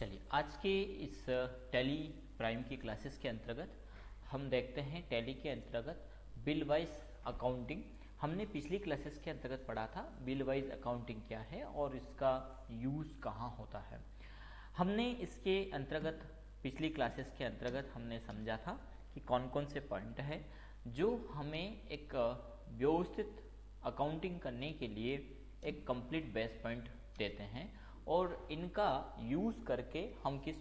चलिए आज के इस टैली प्राइम की क्लासेस के अंतर्गत हम देखते हैं टैली के अंतर्गत बिल वाइज अकाउंटिंग। हमने पिछली क्लासेस के अंतर्गत पढ़ा था बिल वाइज अकाउंटिंग क्या है और इसका यूज़ कहाँ होता है। हमने इसके अंतर्गत पिछली क्लासेस के अंतर्गत हमने समझा था कि कौन कौन से पॉइंट है जो हमें एक व्यवस्थित अकाउंटिंग करने के लिए एक कंप्लीट बेस पॉइंट देते हैं और इनका यूज़ करके हम किस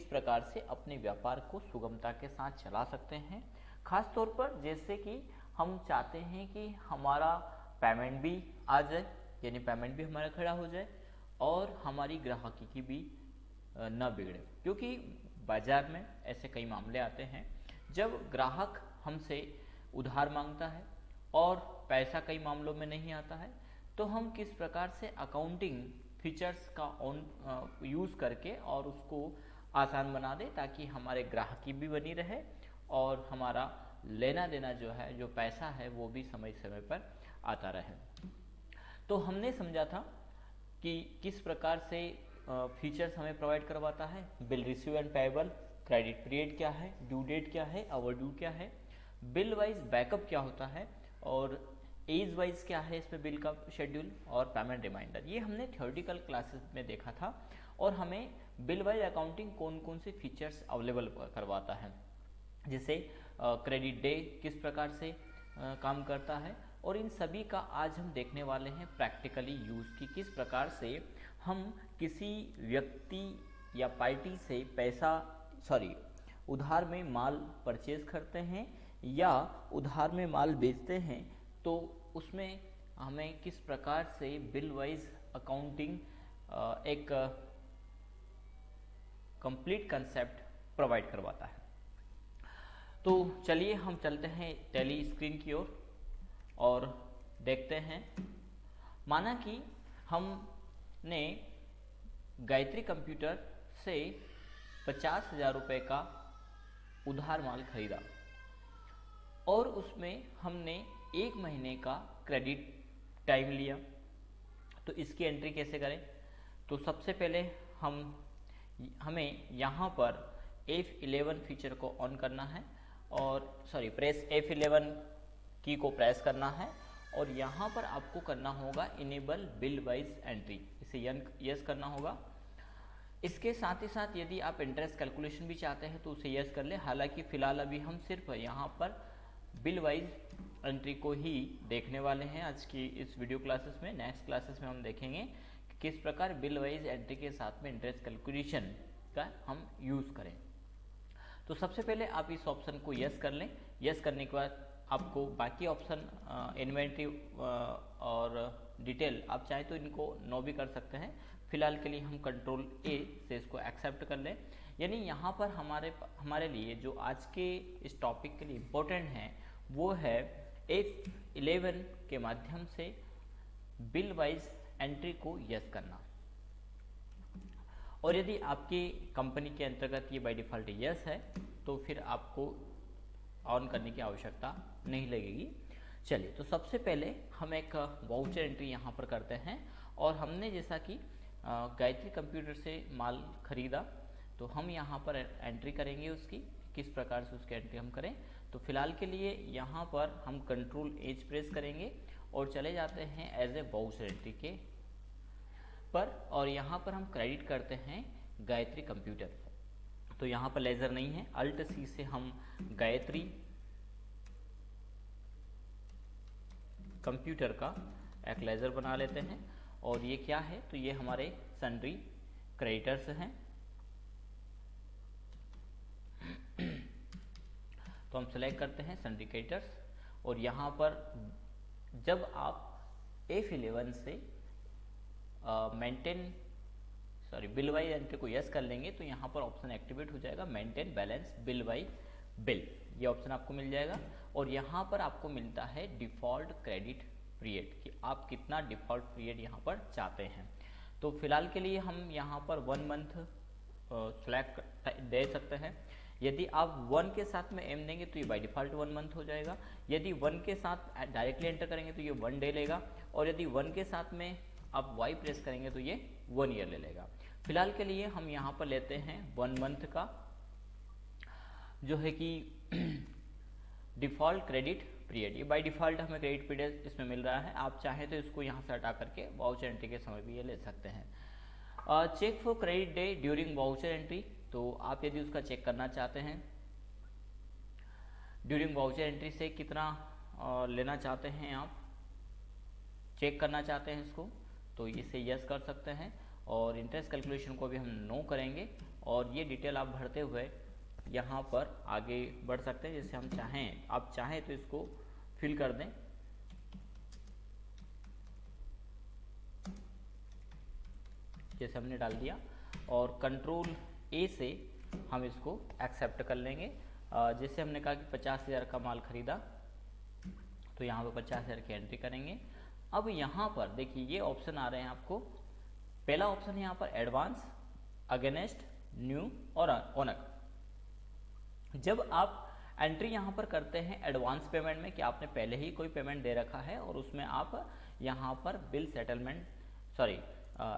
प्रकार से अपने व्यापार को सुगमता के साथ चला सकते हैं। खास तौर पर जैसे कि हम चाहते हैं कि हमारा पेमेंट भी आ जाए, यानी पेमेंट भी हमारा खड़ा हो जाए और हमारी ग्राहकी की भी न बिगड़े, क्योंकि बाजार में ऐसे कई मामले आते हैं जब ग्राहक हमसे उधार मांगता है और पैसा कई मामलों में नहीं आता है, तो हम किस प्रकार से अकाउंटिंग फीचर्स का यूज़ करके और उसको आसान बना दें ताकि हमारे ग्राहकी भी बनी रहे और हमारा लेना देना जो है, जो पैसा है, वो भी समय समय पर आता रहे। तो हमने समझा था कि किस प्रकार से फीचर्स हमें प्रोवाइड करवाता है। Bill receive and payable, credit period क्या है, ड्यू डेट क्या है, ओवरड्यू क्या है, बिल वाइज बैकअप क्या होता है और एज वाइज क्या है इसमें बिल का शेड्यूल और पेमेंट रिमाइंडर। ये हमने थ्योरेटिकल क्लासेस में देखा था और हमें बिल वाइज अकाउंटिंग कौन कौन से फीचर्स अवेलेबल करवाता है, जैसे क्रेडिट डे किस प्रकार से काम करता है, और इन सभी का आज हम देखने वाले हैं प्रैक्टिकली यूज़ की किस प्रकार से हम किसी व्यक्ति या पार्टी से उधार में माल परचेज करते हैं या उधार में माल बेचते हैं, तो उसमें हमें किस प्रकार से बिल वाइज अकाउंटिंग एक कंप्लीट कंसेप्ट प्रोवाइड करवाता है। तो चलिए हम चलते हैं टैली स्क्रीन की ओर और देखते हैं। माना कि हमने गायत्री कंप्यूटर से 50,000 रुपये का उधार माल खरीदा और उसमें हमने 1 महीने का क्रेडिट टाइम लिया, तो इसकी एंट्री कैसे करें। तो सबसे पहले हमें यहाँ पर F11 फीचर को ऑन करना है और प्रेस F11 की को प्रेस करना है और यहाँ पर आपको करना होगा इनेबल बिल वाइज एंट्री, इसे यस करना होगा। इसके साथ ही साथ यदि आप इंटरेस्ट कैलकुलेशन भी चाहते हैं तो उसे यस कर ले। हालांकि फ़िलहाल अभी हम सिर्फ यहाँ पर बिल वाइज एंट्री को ही देखने वाले हैं आज की इस वीडियो क्लासेस में। नेक्स्ट क्लासेस में हम देखेंगे कि किस प्रकार बिल वाइज एंट्री के साथ में इंटरेस्ट कैलकुलेशन का हम यूज़ करें। तो सबसे पहले आप इस ऑप्शन को यस कर लें। यस करने के बाद आपको बाकी ऑप्शन इन्वेंट्री और डिटेल आप चाहें तो इनको नो भी कर सकते हैं। फिलहाल के लिए हम कंट्रोल A से इसको एक्सेप्ट कर लें। यानी यहाँ पर हमारे लिए जो आज के इस टॉपिक के लिए इम्पोर्टेंट है वो है F11 के माध्यम से बिल वाइज एंट्री को यस करना। और यदि आपकी कंपनी के अंतर्गत ये बाय डिफ़ॉल्ट यस है तो फिर आपको ऑन करने की आवश्यकता नहीं लगेगी। चलिए, तो सबसे पहले हम एक वाउचर एंट्री यहाँ पर करते हैं और हमने जैसा कि गायत्री कंप्यूटर से माल खरीदा तो हम यहाँ पर एंट्री करेंगे उसकी, किस प्रकार से उसकी एंट्री हम करें। तो फिलहाल के लिए यहाँ पर हम कंट्रोल H प्रेस करेंगे और चले जाते हैं एज ए वाउचर एंट्री के पर, और यहाँ पर हम क्रेडिट करते हैं गायत्री कंप्यूटर। तो यहाँ पर लेज़र नहीं है, अल्ट C से हम गायत्री कंप्यूटर का एक लेज़र बना लेते हैं और ये क्या है, तो ये हमारे सन्ड्री क्रेडिटर्स हैं। तो हम सेलेक्ट करते हैं सन्ड्री क्रेडिटर्स और यहाँ पर जब आप F11 से बिल वाइज एंट्री को यस कर लेंगे तो यहाँ पर ऑप्शन एक्टिवेट हो जाएगा, maintain balance bill wise bill, ये ऑप्शन आपको मिल जाएगा। और यहाँ पर आपको मिलता है डिफ़ॉल्ट क्रेडिट पीरियड कि आप कितना डिफ़ॉल्ट पीरियड यहाँ पर चाहते हैं। तो फिलहाल के लिए हम यहाँ पर 1 मंथ सेलेक्ट दे सकते हैं। यदि आप 1 के साथ में एम देंगे तो ये बाय डिफ़ॉल्ट 1 मंथ हो जाएगा। यदि 1 के साथ डायरेक्टली एंटर करेंगे तो ये 1 डे लेगा और यदि 1 के साथ में आप Y प्रेस करेंगे तो ये 1 ईयर ले लेगा। फिलहाल के लिए हम यहाँ पर लेते हैं 1 मंथ का जो है कि डिफ़ॉल्ट क्रेडिट पीरियड। ये बाय डिफ़ॉल्ट हमें क्रेडिट पीरियड इसमें मिल रहा है। आप चाहें तो इसको यहाँ से हटा करके वाउचर एंट्री के समय भी ये ले सकते हैं। Check for credit day during voucher entry, तो आप यदि उसका चेक करना चाहते हैं ड्यूरिंग वाउचर एंट्री से कितना लेना चाहते हैं, आप चेक करना चाहते हैं इसको, तो इसे यस कर सकते हैं। और इंटरेस्ट कैलकुलेशन को भी हम नो करेंगे और ये डिटेल आप भरते हुए यहाँ पर आगे बढ़ सकते हैं। जैसे हम चाहें, आप चाहें तो इसको फिल कर दें, जैसे हमने डाल दिया, और कंट्रोल ए से हम इसको एक्सेप्ट कर लेंगे। जैसे हमने कहा कि 50,000 का माल खरीदा, तो यहाँ पर 50,000 की एंट्री करेंगे। अब यहाँ पर देखिए ये ऑप्शन आ रहे हैं आपको। पहला ऑप्शन है यहाँ पर एडवांस, अगेंस्ट, न्यू और ओनक। जब आप एंट्री यहाँ पर करते हैं एडवांस पेमेंट में, कि आपने पहले ही कोई पेमेंट दे रखा है और उसमें आप यहाँ पर बिल सेटलमेंट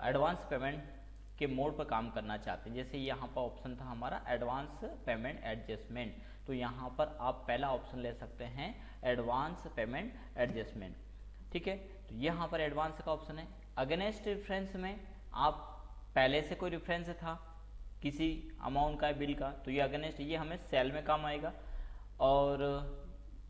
एडवांस पेमेंट के मोड पर काम करना चाहते हैं, जैसे यहाँ पर ऑप्शन था हमारा एडवांस पेमेंट एडजस्टमेंट, तो यहाँ पर आप पहला ऑप्शन ले सकते हैं एडवांस पेमेंट एडजस्टमेंट। ठीक है, तो यहाँ पर एडवांस का ऑप्शन है। अगेंस्ट रेफरेंस में आप पहले से कोई रेफरेंस था किसी अमाउंट का बिल का, तो ये अगेंस्ट, ये हमें सेल में काम आएगा। और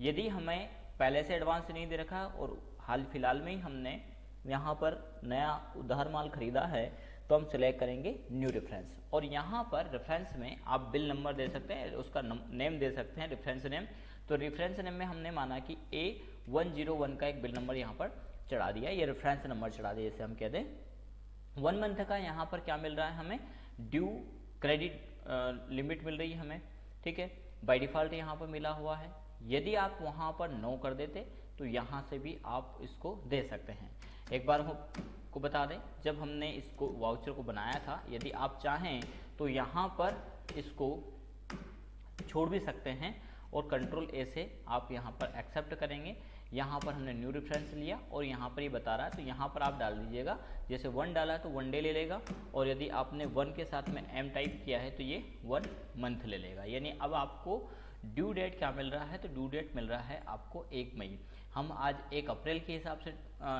यदि हमें पहले से एडवांस नहीं दे रखा और हाल फिलहाल में ही हमने यहाँ पर नया उधार माल खरीदा है, तो हम सिलेक्ट करेंगे न्यू रेफरेंस। और यहाँ पर रेफरेंस में आप बिल नंबर दे सकते हैं, उसका नेम दे सकते हैं, रेफरेंस नेम। तो रेफरेंस नेम में हमने माना कि A101 का एक बिल नंबर यहाँ पर चढ़ा दिया, ये रेफरेंस नंबर चढ़ा दिया, जैसे हम कह दें। 1 मंथ का यहाँ पर क्या मिल रहा है हमें, ड्यू क्रेडिट लिमिट मिल रही है हमें। ठीक है, बाय डिफ़ॉल्ट यहाँ पर मिला हुआ है। यदि आप वहाँ पर नो कर देते तो यहाँ से भी आप इसको दे सकते हैं। एक बार को बता दें, जब हमने इसको वाउचर को बनाया था, यदि आप चाहें तो यहाँ पर इसको छोड़ भी सकते हैं और कंट्रोल ए से आप यहाँ पर एक्सेप्ट करेंगे। यहाँ पर हमने न्यू रेफरेंस लिया और यहाँ पर ये बता रहा है, तो यहाँ पर आप डाल दीजिएगा। जैसे 1 डाला तो 1 डे ले लेगा, और यदि आपने 1 के साथ में M टाइप किया है तो ये 1 मंथ ले लेगा। यानी अब आपको ड्यू डेट क्या मिल रहा है, तो ड्यू डेट मिल रहा है आपको 1 मई। हम आज 1 अप्रैल के हिसाब से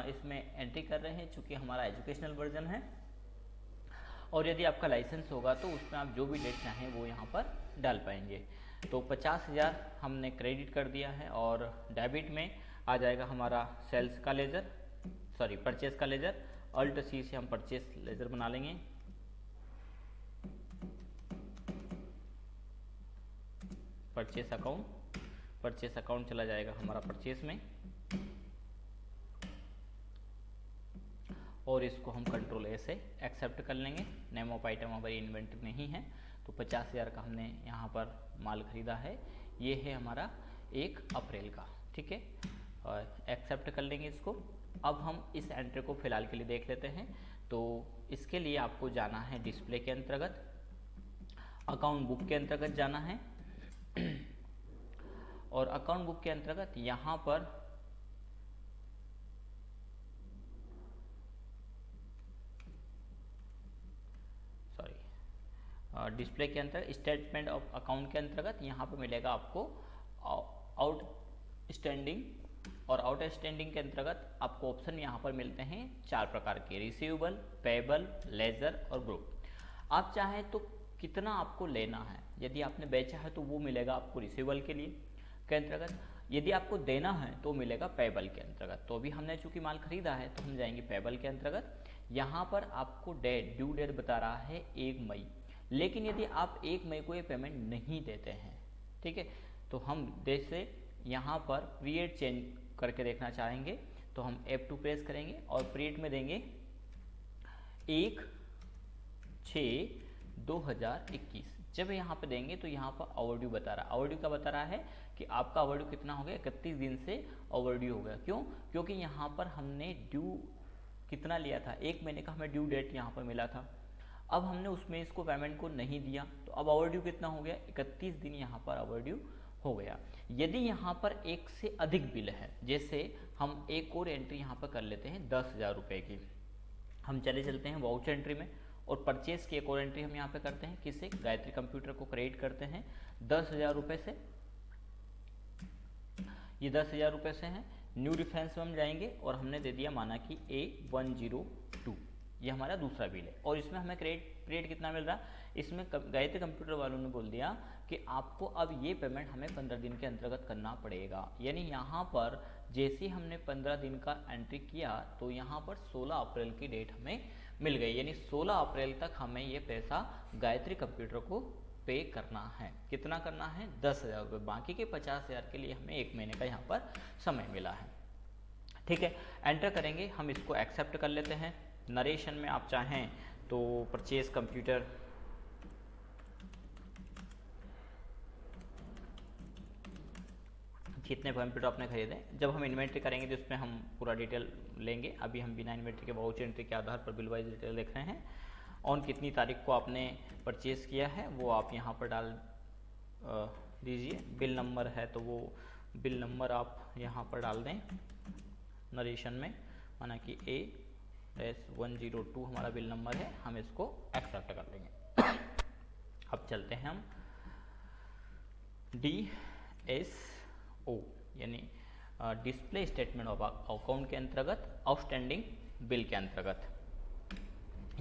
इसमें एंट्री कर रहे हैं, चूँकि हमारा एजुकेशनल वर्जन है। और यदि आपका लाइसेंस होगा तो उसमें आप जो भी डेट चाहें वो यहाँ पर डाल पाएंगे। तो 50,000 हमने क्रेडिट कर दिया है, और डेबिट में आ जाएगा हमारा सेल्स का लेजर, परचेस का लेजर। अल्ट सी से हम परचेस लेजर बना लेंगे। परचेस अकाउंट चला जाएगा हमारा परचेस में, और इसको हम कंट्रोल ए से एक्सेप्ट कर लेंगे। नेम ऑफ आइटम हमारी इन्वेंट्री नहीं है, तो 50,000 का हमने यहाँ पर माल खरीदा है। ये है हमारा 1 अप्रैल का। ठीक है, एक्सेप्ट कर लेंगे इसको। अब हम इस एंट्री को फिलहाल के लिए देख लेते हैं। तो इसके लिए आपको जाना है डिस्प्ले के अंतर्गत, अकाउंट बुक के अंतर्गत जाना है, और अकाउंट बुक के अंतर्गत यहाँ पर डिस्प्ले के अंतर्गत स्टेटमेंट ऑफ अकाउंट के अंतर्गत यहाँ पर मिलेगा आपको आउटस्टैंडिंग, और आउटस्टैंडिंग के अंतर्गत आपको ऑप्शन यहाँ पर मिलते हैं 4 प्रकार के, रिसीवेबल, पेएबल, लेजर और ग्रुप। आप चाहें तो कितना आपको लेना है, यदि आपने बेचा है तो वो मिलेगा आपको रिसीवेबल के लिए के अंतर्गत, यदि आपको देना है तो मिलेगा पेएबल के अंतर्गत। तो अभी हमने चूंकि माल खरीदा है तो हम जाएंगे पेएबल के अंतर्गत। यहाँ पर आपको डेट, ड्यू डेट बता रहा है 1 मई, लेकिन यदि आप 1 मई को ये पेमेंट नहीं देते हैं, ठीक है, तो हम जैसे यहाँ पर पीरियड चेंज करके देखना चाहेंगे, तो हम F2 प्रेस करेंगे और पीरियड में देंगे 1/6/2021। जब यहाँ पे देंगे तो यहाँ पर ओवरड्यू बता रहा है। ओवरड्यू का बता रहा है कि आपका ओवरड्यू कितना हो गया, 31 दिन से ओवरड्यू हो गया। क्यों? क्योंकि यहाँ पर हमने ड्यू कितना लिया था, 1 महीने का हमें ड्यू डेट यहाँ पर मिला था। अब हमने उसमें इसको पेमेंट को नहीं दिया, तो अब ओवरड्यू कितना हो गया, 31 दिन यहाँ पर ओवरड्यू हो गया। यदि यहाँ पर 1 से अधिक बिल है, जैसे हम एक और एंट्री यहाँ पर कर लेते हैं 10,000 रुपये की, हम चले चलते हैं वाउचर एंट्री में। और परचेस की एक और एंट्री हम यहाँ पे करते हैं, किससे, गायत्री कंप्यूटर को क्रेडिट करते हैं 10,000 रुपये से, ये 10,000 रुपये से हैं। न्यू रेफरेंस में हम जाएंगे और हमने दे दिया माना कि A102, ये हमारा दूसरा बिल है और इसमें हमें क्रेडिट कितना मिल रहा है, इसमें गायत्री कंप्यूटर वालों ने बोल दिया कि आपको अब ये पेमेंट हमें 15 दिन के अंतर्गत करना पड़ेगा। यानी यहाँ पर जैसे हमने 15 दिन का एंट्री किया तो यहाँ पर 16 अप्रैल की डेट हमें मिल गई, यानी 16 अप्रैल तक हमें ये पैसा गायत्री कंप्यूटर को पे करना है। कितना करना है, 10,000 रुपये। बाकी के 50,000 के लिए हमें 1 महीने का यहाँ पर समय मिला है। ठीक है, एंटर करेंगे, हम इसको एक्सेप्ट कर लेते हैं। नरेशन में आप चाहें तो परचेज कंप्यूटर, कितने कंप्यूटर आपने खरीदे, जब हम इन्वेंट्री करेंगे तो उसमें हम पूरा डिटेल लेंगे। अभी हम बिना इन्वेंट्री के वाउचर एंट्री के आधार पर बिल वाइज डिटेल देख रहे हैं। ऑन कितनी तारीख को आपने परचेज किया है वो आप यहाँ पर डाल दीजिए। बिल नंबर है तो वो बिल नंबर आप यहाँ पर डाल दें नरेशन में, माना कि A-102 हमारा बिल नंबर है, हम इसको एक्सेप्ट कर लेंगे। अब चलते हैं हम DSO यानी डिस्प्ले स्टेटमेंट ऑफ अकाउंट के अंतर्गत, आउटस्टैंडिंग बिल के अंतर्गत।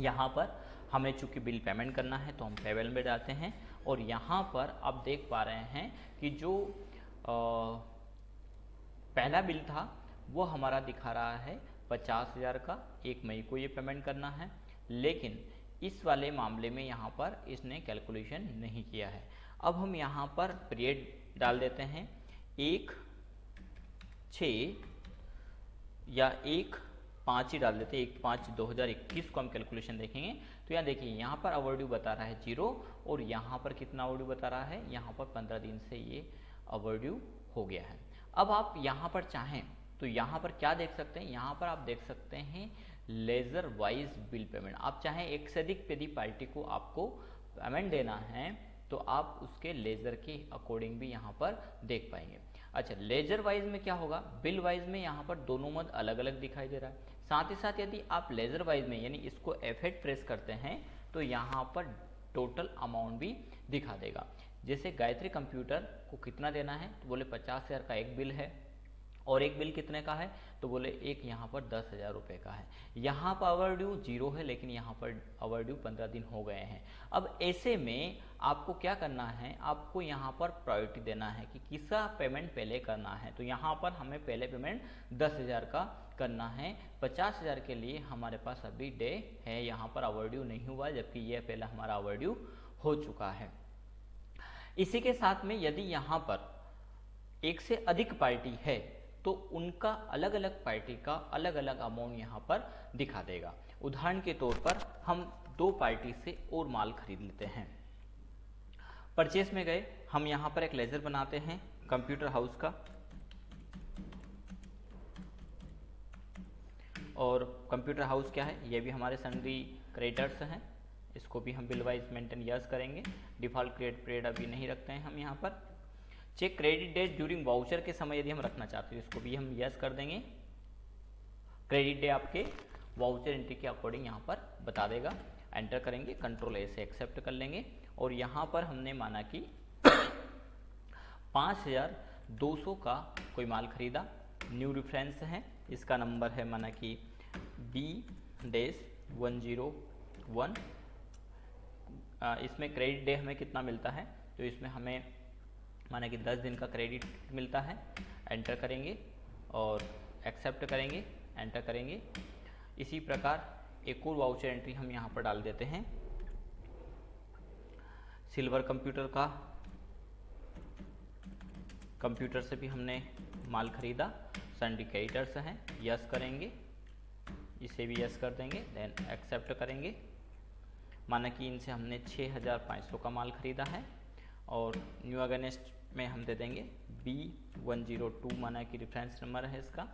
यहाँ पर हमें चूंकि बिल पेमेंट करना है तो हम पेबल में जाते हैं और यहाँ पर आप देख पा रहे हैं कि जो पहला बिल था वो हमारा दिखा रहा है 50,000 का, 1 मई को ये पेमेंट करना है। लेकिन इस वाले मामले में यहाँ पर इसने कैलकुलेशन नहीं किया है। अब हम यहाँ पर पीरियड डाल देते हैं 1/6 या 1/5 ही डाल देते हैं, 1/5/2021 को हम कैलकुलेशन देखेंगे। तो यहाँ देखिए, यहाँ पर ओवरड्यू बता रहा है 0 और यहाँ पर कितना ओवरड्यू बता रहा है, यहाँ पर 15 दिन से ये ओवरड्यू हो गया है। अब आप यहाँ पर चाहें तो यहाँ पर क्या देख सकते हैं, यहाँ पर आप देख सकते हैं लेजर वाइज बिल पेमेंट। आप चाहें एक से अधिक यदि पार्टी को आपको पेमेंट देना है तो आप उसके लेजर के अकॉर्डिंग भी यहाँ पर देख पाएंगे। अच्छा, लेजर वाइज में क्या होगा, बिल वाइज में यहाँ पर दोनों मद अलग अलग दिखाई दे रहा है। साथ ही साथ यदि आप लेजर वाइज में यानी इसको F8 प्रेस करते हैं तो यहाँ पर टोटल अमाउंट भी दिखा देगा। जैसे गायत्री कंप्यूटर को कितना देना है तो बोले 50,000 का एक बिल है और एक बिल कितने का है तो बोले एक यहाँ पर 10,000 रुपये का है। यहाँ पर ओवरड्यू 0 है लेकिन यहाँ पर ओवरड्यू 15 दिन हो गए हैं। अब ऐसे में आपको क्या करना है, आपको यहाँ पर प्रायोरिटी देना है कि किसका पेमेंट पहले करना है। तो यहाँ पर हमें पहले पेमेंट 10,000 का करना है। 50,000 के लिए हमारे पास अभी डे है, यहाँ पर ओवरड्यू नहीं हुआ जबकि यह पहला हमारा ओवरड्यू हो चुका है। इसी के साथ में यदि यहाँ पर एक से अधिक पार्टी है तो उनका अलग अलग पार्टी का अलग अलग अमाउंट यहाँ पर दिखा देगा। उदाहरण के तौर पर हम 2 पार्टी से और माल खरीद लेते हैं। परचेस में गए, हम यहाँ पर एक लेजर बनाते हैं कंप्यूटर हाउस का और कंप्यूटर हाउस क्या है, ये भी हमारे सन्ड्री क्रेडिटर्स हैं। इसको भी हम बिल वाइज मेंटेन यस करेंगे। डिफॉल्ट क्रेडिट पीरियड अभी नहीं रखते हैं हम यहाँ पर। Check credit date during voucher के समय यदि हम रखना चाहते हैं इसको भी हम यस कर देंगे। क्रेडिट डे आपके वाउचर एंट्री के अकॉर्डिंग यहाँ पर बता देगा। एंटर करेंगे, कंट्रोल ए से एक्सेप्ट कर लेंगे और यहाँ पर हमने माना कि 5,200 का कोई माल खरीदा। न्यू रेफरेंस है, इसका नंबर है माना कि B-101। इसमें क्रेडिट डे हमें कितना मिलता है तो इसमें हमें माना कि 10 दिन का क्रेडिट मिलता है। एंटर करेंगे और एक्सेप्ट करेंगे, एंटर करेंगे। इसी प्रकार एक और वाउचर एंट्री हम यहाँ पर डाल देते हैं। सिल्वर कंप्यूटर का कंप्यूटर से भी हमने माल खरीदा, सन्ड्री क्रेडिटर्स हैं, यस करेंगे, इसे भी यस कर देंगे, देन एक्सेप्ट करेंगे। माना कि इनसे हमने 6,500 का माल खरीदा है और न्यू अगेनेस्ट में हम दे देंगे B-102 माना कि रेफरेंस नंबर है इसका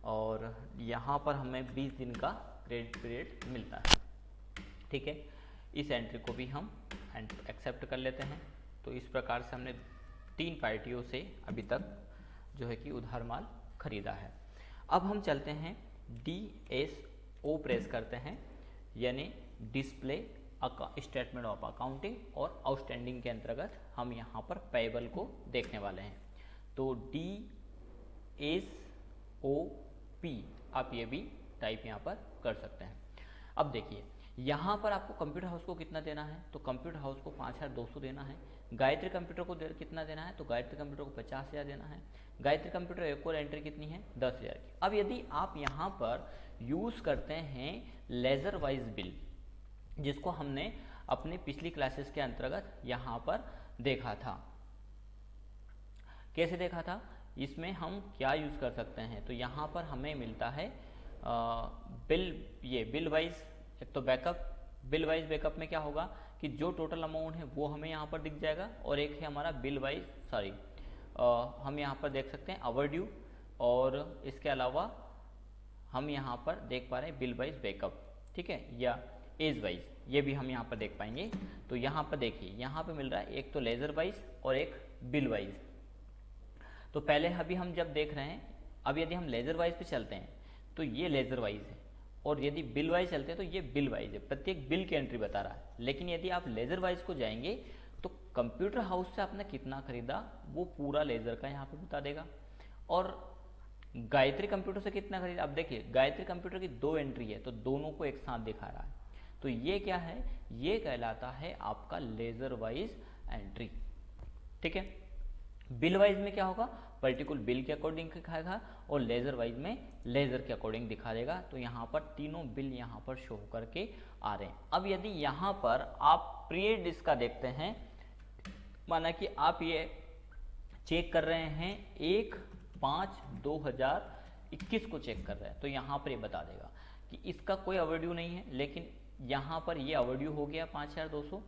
और यहाँ पर हमें 20 दिन का क्रेडिट पीरियड मिलता है। ठीक है, इस एंट्री को भी हम एक्सेप्ट कर लेते हैं। तो इस प्रकार से हमने 3 पार्टियों से अभी तक जो है कि उधार माल खरीदा है। अब हम चलते हैं DSO प्रेस करते हैं, यानी डिस्प्ले स्टेटमेंट ऑफ अकाउंटिंग और आउटस्टैंडिंग के अंतर्गत हम यहाँ पर पेएबल को देखने वाले हैं। तो DSOP आप ये भी टाइप यहाँ पर कर सकते हैं। अब देखिए यहाँ पर आपको कंप्यूटर हाउस को कितना देना है, तो कंप्यूटर हाउस को 5200 देना है। गायत्री कंप्यूटर को कितना देना है, तो गायत्री कंप्यूटर को 50,000 देना है। गायत्री कंप्यूटर एक और एंट्री कितनी है, 10,000 की। अब यदि आप यहाँ पर यूज़ करते हैं लेजर वाइज बिल, जिसको हमने अपनी पिछली क्लासेस के अंतर्गत यहाँ पर देखा था, कैसे देखा था, इसमें हम क्या यूज़ कर सकते हैं, तो यहाँ पर हमें मिलता है बिल वाइज, एक तो बैकअप, बिल वाइज बैकअप में क्या होगा कि जो टोटल अमाउंट है वो हमें यहाँ पर दिख जाएगा, और एक है हमारा बिल वाइज हम यहाँ पर देख सकते हैं ओवरड्यू, और इसके अलावा हम यहाँ पर देख पा रहे हैं बिल वाइज बैकअप, ठीक है, या एज वाइज, ये भी हम यहाँ पर देख पाएंगे। तो यहाँ पर देखिए यहाँ पर मिल रहा है एक तो लेजर वाइज और एक बिल वाइज। तो पहले अभी हम जब देख रहे हैं, अब यदि हम लेजर वाइज पे चलते हैं तो ये लेजर वाइज है, और यदि बिल वाइज चलते हैं तो ये बिल वाइज है, प्रत्येक बिल की एंट्री बता रहा है। लेकिन यदि आप लेजर वाइज को जाएंगे तो कंप्यूटर हाउस से आपने कितना खरीदा वो पूरा लेजर का यहाँ पे बता देगा, और गायत्री कंप्यूटर से कितना खरीदा, अब देखिए गायत्री कंप्यूटर की 2 एंट्री है तो दोनों को एक साथ दिखा रहा है। तो ये क्या है, ये कहलाता है आपका लेजर वाइज एंट्री, ठीक है। बिल वाइज में क्या होगा, पर्टिकुलर बिल के अकॉर्डिंग दिखाएगा, और लेजर वाइज में लेजर के अकॉर्डिंग दिखा देगा। तो यहाँ पर तीनों बिल यहाँ पर शो करके आ रहे हैं। अब यदि यहाँ पर आप पीरियड इसका देखते हैं, माना कि आप ये चेक कर रहे हैं 1/5/2021 को चेक कर रहे हैं, तो यहाँ पर ये बता देगा कि इसका कोई ओवरड्यू नहीं है, लेकिन यहाँ पर ये ओवरड्यू हो गया 5,200।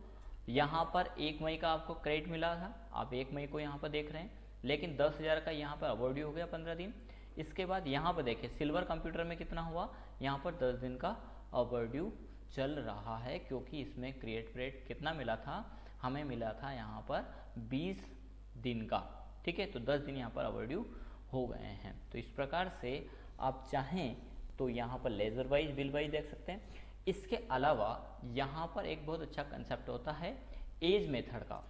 यहाँ पर 1 मई का आपको क्रेडिट मिला था, आप 1 मई को यहाँ पर देख रहे हैं, लेकिन 10,000 का यहाँ पर ओवरड्यू हो गया 15 दिन। इसके बाद यहाँ पर देखिए सिल्वर कंप्यूटर में कितना हुआ, यहाँ पर 10 दिन का ओवरड्यू चल रहा है, क्योंकि इसमें क्रिएट पीरियड कितना मिला था, हमें मिला था यहाँ पर 20 दिन का, ठीक है। तो 10 दिन यहाँ पर ओवरड्यू हो गए हैं। तो इस प्रकार से आप चाहें तो यहाँ पर लेजर वाइज बिल वाइज देख सकते हैं। इसके अलावा यहाँ पर एक बहुत अच्छा कंसेप्ट होता है एज मेथड का।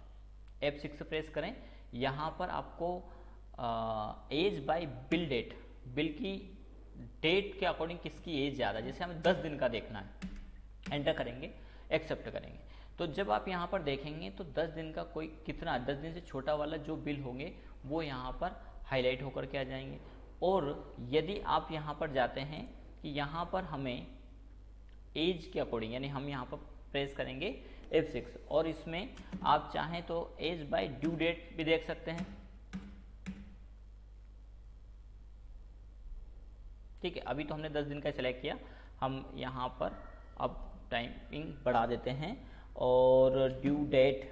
F6 प्रेस करें, यहाँ पर आपको age by bill date, bill की डेट के अकॉर्डिंग किसकी एज ज़्यादा, जैसे हमें 10 दिन का देखना है, एंटर करेंगे, एक्सेप्ट करेंगे। तो जब आप यहाँ पर देखेंगे तो 10 दिन का कोई कितना, 10 दिन से छोटा वाला जो बिल होंगे वो यहाँ पर हाईलाइट होकर के आ जाएंगे। और यदि आप यहाँ पर जाते हैं कि यहाँ पर हमें एज के अकॉर्डिंग, यानी हम यहाँ पर प्रेस करेंगे F6, और इसमें आप चाहें तो एज बाय ड्यू डेट भी देख सकते हैं, ठीक है। अभी तो हमने 10 दिन का सिलेक्ट किया, हम यहाँ पर अब टाइमिंग बढ़ा देते हैं, और ड्यू डेट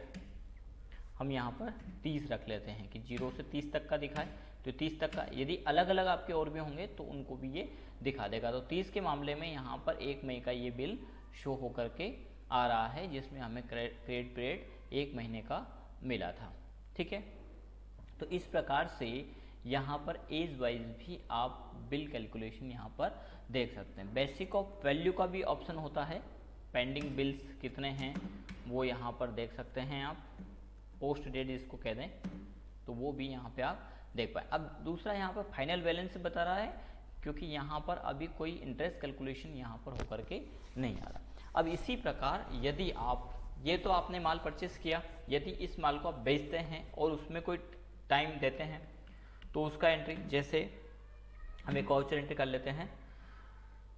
हम यहाँ पर 30 रख लेते हैं कि 0 से 30 तक का दिखाए। तो 30 तक का, यदि अलग अलग आपके और भी होंगे तो उनको भी ये दिखा देगा। तो 30 के मामले में यहाँ पर 1 मई का ये बिल शो होकर के आ रहा है, जिसमें हमें क्रेडिट पीरियड 1 महीने का मिला था, ठीक है। तो इस प्रकार से यहाँ पर एज वाइज भी आप बिल कैलकुलेशन यहाँ पर देख सकते हैं। बेसिक ऑफ वैल्यू का भी ऑप्शन होता है, पेंडिंग बिल्स कितने हैं वो यहाँ पर देख सकते हैं आप, पोस्ट डेट इसको कह दें, तो वो भी यहाँ पे आप देख पाए। अब दूसरा यहाँ पर फाइनल बैलेंस बता रहा है, क्योंकि यहाँ पर अभी कोई इंटरेस्ट कैलकुलेशन यहाँ पर होकर के नहीं आ रहा। अब इसी प्रकार यदि आप, ये तो आपने माल परचेस किया, यदि इस माल को आप बेचते हैं और उसमें कोई टाइम देते हैं तो उसका एंट्री, जैसे हम एक वाउचर एंट्री कर लेते हैं,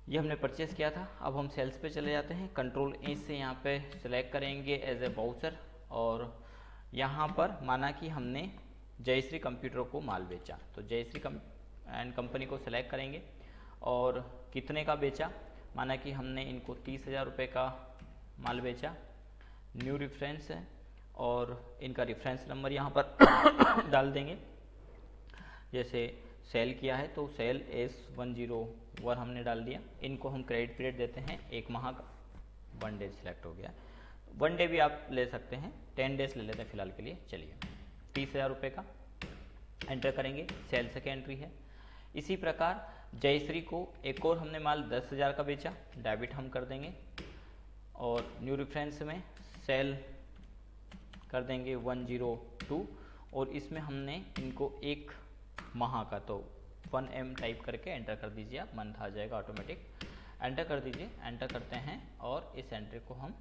ये हमने परचेस किया था, अब हम सेल्स पे चले जाते हैं, कंट्रोल ए से यहाँ पे सिलेक्ट करेंगे एज ए वाउचर, और यहाँ पर माना कि हमने जयश्री कंप्यूटर को माल बेचा, तो जयश्री एंड कंपनी को सिलेक्ट करेंगे, और कितने का बेचा, माना कि हमने इनको 30,000 रुपये का माल बेचा, न्यू रेफरेंस है, और इनका रेफरेंस नंबर यहाँ पर डाल देंगे। जैसे सेल किया है तो सेल S101 हमने डाल दिया। इनको हम क्रेडिट पीरियड देते हैं 1 माह का, 1 डे सिलेक्ट हो गया, 1 डे भी आप ले सकते हैं, 10 डेज ले लेते हैं फिलहाल के लिए। चलिए 30,000 रुपये का एंटर करेंगे, सेल से क्या एंट्री है। इसी प्रकार जयश्री को एक और हमने माल 10,000 का बेचा, डेबिट हम कर देंगे, और न्यू रेफरेंस में सेल कर देंगे 102 और इसमें हमने इनको एक माह का तो 1M टाइप करके एंटर कर दीजिए आप, मंथ आ जाएगा ऑटोमेटिक। एंटर कर दीजिए, एंटर करते हैं और इस एंट्री को हम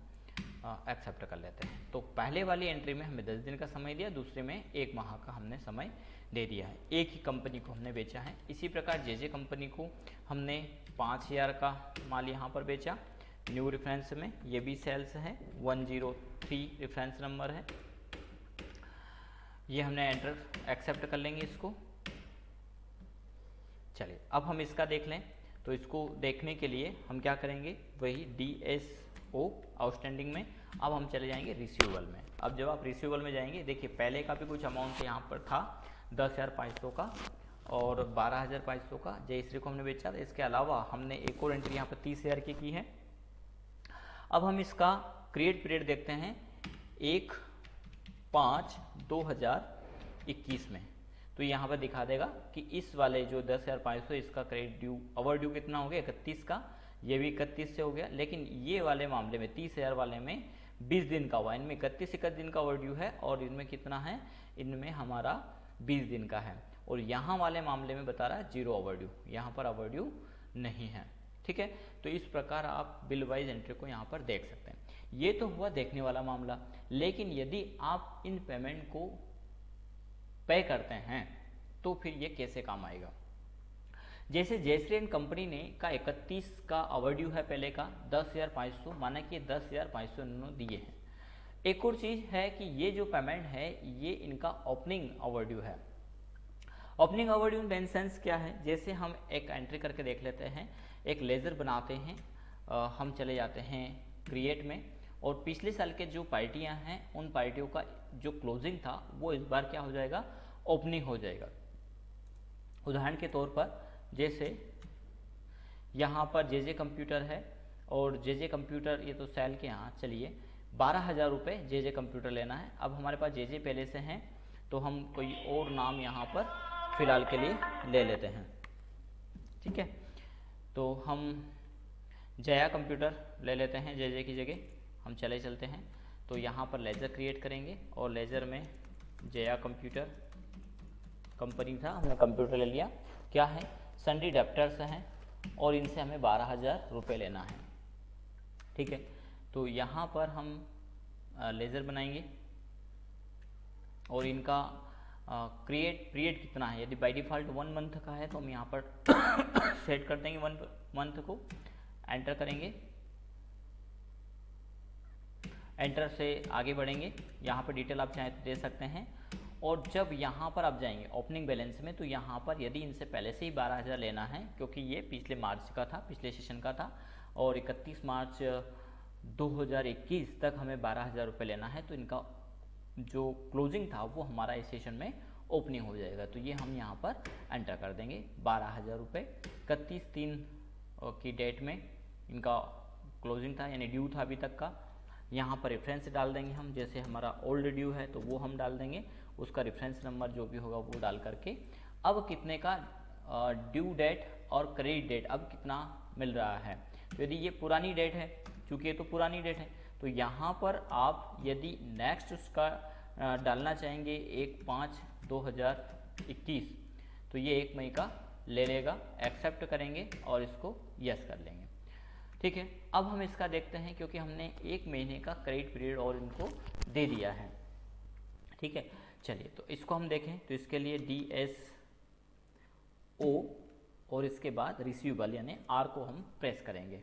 एक्सेप्ट कर लेते हैं। तो पहले वाली एंट्री में हमें 10 दिन का समय दिया, दूसरे में 1 माह का हमने समय दे दिया है। एक ही कंपनी को हमने बेचा है। इसी प्रकार जे कंपनी को हमने 5000 का माल यहाँ पर बेचा न्यू रेफरेंस में, ये भी सेल्स है, 103 रेफरेंस नंबर है। ये हमने एंटर एक्सेप्ट कर लेंगे इसको। चलिए अब हम इसका देख लें। तो इसको देखने के लिए हम क्या करेंगे, वही DSO आउटस्टैंडिंग में अब हम चले जाएंगे रिसीवेबल में। अब जब आप रिसीवेबल में जाएंगे, देखिए पहले का भी कुछ अमाउंट यहाँ पर था 10,500 का और 12,500 का जयश्री को हमने बेचा था। इसके अलावा हमने एक और एंट्री यहाँ पर 30,000 की है। अब हम इसका क्रिएट पीरियड देखते हैं 1/5/2021 में। तो यहाँ पर दिखा देगा कि इस वाले जो 10,500 इसका क्रेडिट ड्यू ओवर ड्यू कितना हो गया 31 का, ये भी 31 से हो गया। लेकिन ये वाले मामले में 30,000 वाले में 20 दिन का हुआ, इनमें 31 दिन का ओवर ड्यू है और इनमें कितना है, इनमें हमारा 20 दिन का है। और यहाँ वाले मामले में बता रहा है 0 ओवर ड्यू, यहाँ पर ओवर ड्यू नहीं है। ठीक है, तो इस प्रकार आप बिल वाइज एंट्री को यहाँ पर देख सकते हैं। ये तो हुआ देखने वाला मामला। लेकिन यदि आप इन पेमेंट को पे करते हैं तो फिर ये कैसे काम आएगा। जैसे जयश्री एंड कंपनी ने का 31 का ओवरड्यू है पहले का 10,500, माना कि 10,500 इन्होंने दिए हैं। एक और चीज है कि ये जो पेमेंट है ये इनका ओपनिंग ओवरड्यू है। ओपनिंग ओवरड्यू इन सेंस क्या है, जैसे हम एक एंट्री करके देख लेते हैं, एक लेजर बनाते हैं, हम चले जाते हैं क्रिएट में और पिछले साल के जो पार्टियां हैं उन पार्टियों का जो क्लोजिंग था वो इस बार क्या हो जाएगा, ओपनिंग हो जाएगा। उदाहरण के तौर पर जैसे यहाँ पर जे कंप्यूटर है और जे कंप्यूटर, ये तो सेल के यहाँ, चलिए 12,000 रुपये जे कंप्यूटर लेना है। अब हमारे पास जे पहले से हैं तो हम कोई और नाम यहाँ पर फिलहाल के लिए ले लेते हैं। ठीक है, तो हम जया कंप्यूटर ले लेते हैं, जे की जगह हम चलते हैं। तो यहाँ पर लेजर क्रिएट करेंगे और लेजर में जया कंप्यूटर कंपनी था, हमने कंप्यूटर ले लिया। क्या है, सन्डी डेप्टर्स हैं और इनसे हमें 12,000 रुपये लेना है। ठीक है, तो यहाँ पर हम लेजर बनाएंगे और इनका क्रिएट पीरियड कितना है। यदि बाय डिफ़ॉल्ट 1 मंथ का है तो हम यहाँ पर सेट कर देंगे 1 मंथ को, एंटर करेंगे। एंटर से आगे बढ़ेंगे, यहाँ पर डिटेल आप चाहें तो दे सकते हैं। और जब यहाँ पर आप जाएंगे ओपनिंग बैलेंस में, तो यहाँ पर यदि इनसे पहले से ही 12,000 लेना है, क्योंकि ये पिछले मार्च का था, पिछले सेशन का था और 31 मार्च 2021 तक हमें 12,000 रुपये लेना है, तो इनका जो क्लोजिंग था वो हमारा इस सेशन में ओपनिंग हो जाएगा। तो ये हम यहाँ पर एंटर कर देंगे 12,000 रुपये 31/3 की डेट में इनका क्लोजिंग था, यानी ड्यू था अभी तक का। यहाँ पर रेफरेंस डाल देंगे हम, जैसे हमारा ओल्ड ड्यू है तो वो हम डाल देंगे, उसका रेफरेंस नंबर जो भी होगा वो डाल करके अब कितने का ड्यू डेट और क्रेडिट डेट अब कितना मिल रहा है। तो यदि ये पुरानी डेट है, क्योंकि ये तो पुरानी डेट है, तो यहाँ पर आप यदि नेक्स्ट उसका डालना चाहेंगे 1/5/2021, तो ये 1 मई का ले लेगा, एक्सेप्ट करेंगे और इसको यस कर लेंगे। ठीक है, अब हम इसका देखते हैं, क्योंकि हमने 1 महीने का क्रेडिट पीरियड और इनको दे दिया है। ठीक है, चलिए तो इसको हम देखें। तो इसके लिए DSO और इसके बाद रिसीवेबल यानी R को हम प्रेस करेंगे।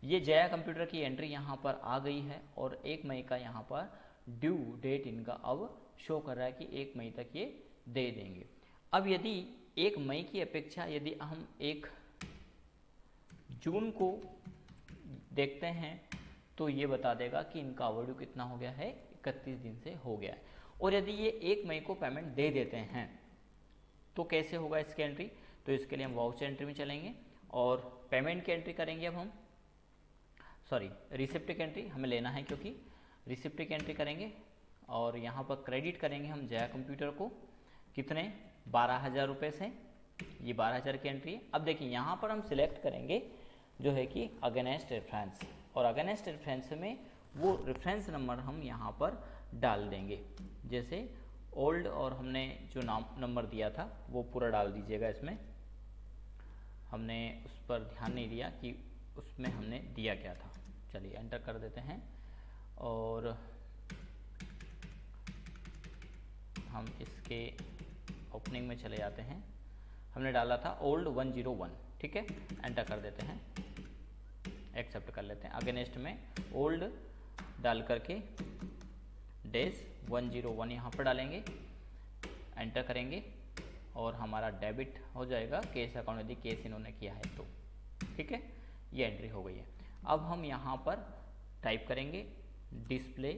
ये जया कंप्यूटर की एंट्री यहाँ पर आ गई है और 1 मई का यहाँ पर ड्यू डेट इनका अब शो कर रहा है कि 1 मई तक ये दे देंगे। अब यदि 1 मई की अपेक्षा यदि हम 1 जून को देखते हैं तो ये बता देगा कि इनका ओवरड्यू कितना हो गया है, 31 दिन से हो गया है। और यदि ये 1 मई को पेमेंट दे देते हैं तो कैसे होगा इसकी एंट्री। तो इसके लिए हम वाउचर एंट्री में चलेंगे और पेमेंट की एंट्री करेंगे। अब हम रिसिप्ट की एंट्री हमें लेना है, क्योंकि रिसिप्ट की एंट्री करेंगे और यहाँ पर क्रेडिट करेंगे हम जया कंप्यूटर को कितने 12,000 रुपये से, ये 12,000 की एंट्री है। अब देखिए यहाँ पर हम सिलेक्ट करेंगे जो है कि अगेंस्ट रेफरेंस, और अगेंस्ट रेफरेंस में वो रेफरेंस नंबर हम यहाँ पर डाल देंगे। जैसे ओल्ड और हमने जो नंबर दिया था वो पूरा डाल दीजिएगा। इसमें हमने उस पर ध्यान नहीं दिया कि उसमें हमने दिया क्या था। चलिए एंटर कर देते हैं और हम इसके ओपनिंग में चले जाते हैं। हमने डाला था ओल्ड 101, ठीक है, एंटर कर देते हैं, एक्सेप्ट कर लेते हैं। अगेंस्ट में ओल्ड डाल करके डेज 101 यहाँ पर डालेंगे, एंटर करेंगे और हमारा डेबिट हो जाएगा केस अकाउंट, यदि केस इन्होंने किया है तो, ठीक है, ये एंट्री हो गई है। अब हम यहाँ पर टाइप करेंगे display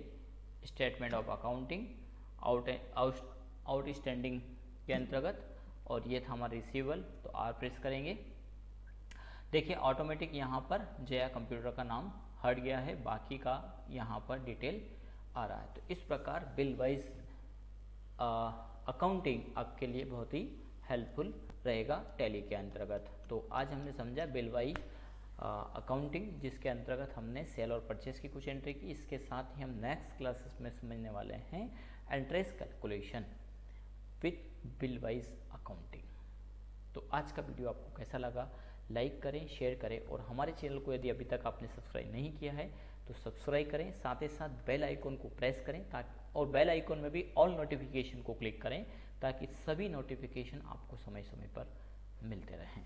statement of accounting outstanding के अंतर्गत, और ये था हमारा रिसीवेबल, तो आर प्रेस करेंगे। देखिए ऑटोमेटिक यहाँ पर जया कंप्यूटर का नाम हट गया है, बाकी का यहाँ पर डिटेल आ रहा है। तो इस प्रकार बिल वाइज अकाउंटिंग आपके लिए बहुत ही हेल्पफुल रहेगा टैली के अंतर्गत। तो आज हमने समझा बिल वाइज अकाउंटिंग, जिसके अंतर्गत हमने सेल और परचेस की कुछ एंट्री की। इसके साथ ही हम नेक्स्ट क्लासेस में समझने वाले हैं interest calculation with bill wise accounting. तो आज का वीडियो आपको कैसा लगा, लाइक करें, शेयर करें, और हमारे चैनल को यदि अभी तक आपने सब्सक्राइब नहीं किया है तो सब्सक्राइब करें, साथ ही साथ बेल आइकन को प्रेस करें ताकि, और बेल आइकन में भी ऑल नोटिफिकेशन को क्लिक करें ताकि सभी नोटिफिकेशन आपको समय समय पर मिलते रहें।